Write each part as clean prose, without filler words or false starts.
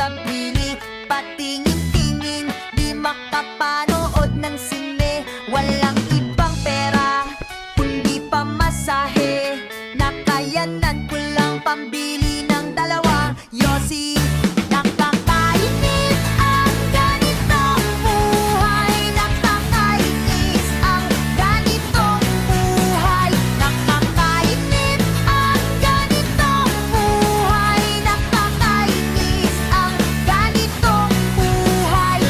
makabili, patingin-tingin, di makapanood ng sine. Walang ibang pera, kundi pamasahe, nakayanan ko lang pambili ng dalawang yosi. Nakakainip ang ganitong buhay, nakakainis ang ganitong buhay. Nakakainip ang ganitong buhay, nakakainis ang ganitong buhay.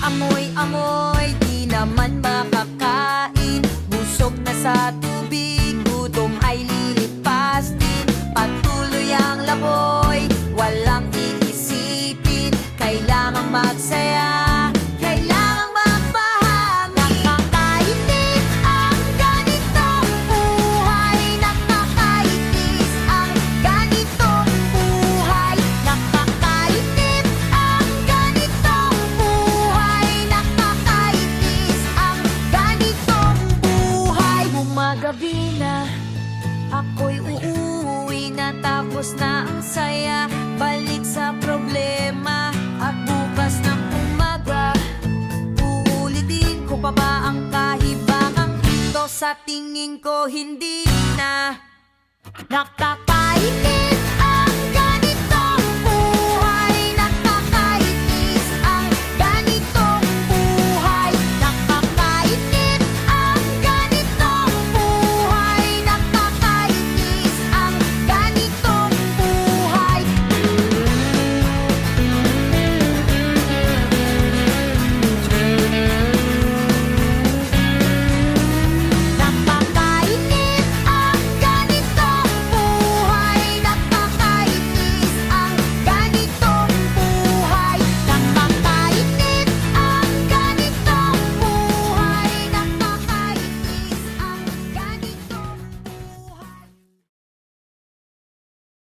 Aamoy-amoy, di naman makakain. Busog na sa tubig, gutom ay lilipas din. Patuloy ang laboy, walang iisipin. Kailangang magsaya, kailangang magpahangin. Nakakainip ang ganitong buhay, nakakainis ang ganitong buhay. Nakakainip ang ganitong buhay, nakakainis ang ganitong buhay. Gumagabi na, ako'y uuwi na, tapos na ang saya. Balik sa problema, at bukas ng umaga uulitin ko pa ba ang kahibangang ito? Sa tingin ko hindi na. Nakakainip